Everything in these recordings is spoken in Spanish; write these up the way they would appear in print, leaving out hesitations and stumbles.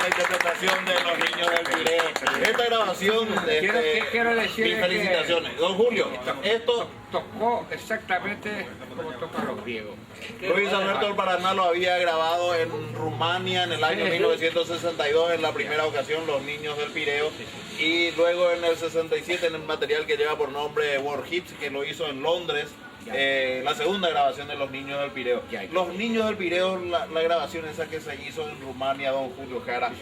la interpretación de Los Niños del Pireo. Esta grabación, quiero decir mis felicitaciones. Don Julio, esto tocó exactamente como tocan los griegos. Luis Alberto del Paraná lo había grabado en Rumania en el año 1962 en la primera ocasión, Los Niños del Pireo, y luego en el 67 en el material que lleva por nombre World Hits, que lo hizo en Londres. La segunda grabación de Los Niños del Pireo. Los Niños del Pireo, la grabación esa que se hizo en Rumania, don Julio Jara,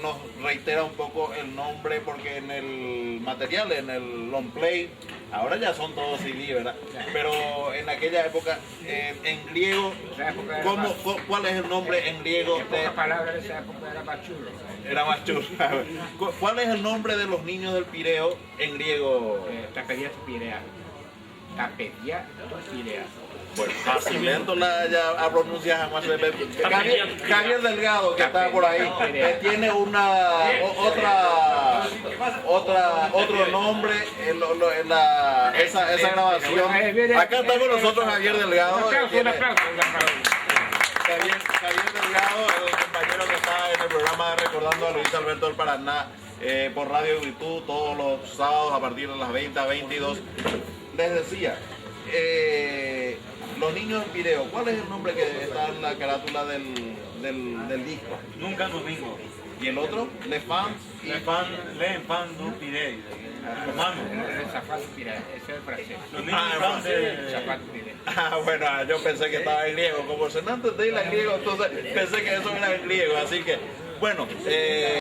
nos reitera un poco el nombre porque en el material, en el long play, ahora ya son todos CD, ¿verdad? Pero en aquella época, en griego, ¿cuál es el nombre en griego? En pocas palabras, en esa época era más chulo. Era más chulo. ¿Cuál es el nombre de Los Niños del Pireo en griego? Tapedia Pirea. Tapedia Pirea. Bueno, así lento ya pronuncia jamás. Javier Delgado, que está por ahí, tiene otro nombre en esa grabación. Acá está con nosotros Javier Delgado. Un aplauso. Javier Delgado, el compañero que está en el programa Recordando a Luis Alberto del Paraná por Radio YouTube todos los sábados a partir de las 20 a 22. Les decía, Los Niños del Pireo, ¿cuál es el nombre que está en la carátula del disco? Nunca domingo. ¿Y el otro? Les Fans Le fan du Pireo. Romano. Zapato Pirea, ese es el francés. Los niños franceses. Zapato Pirea. Bueno, yo pensé que estaba en griego, como Fernando de la griego, entonces pensé que eso era en griego, así que, bueno.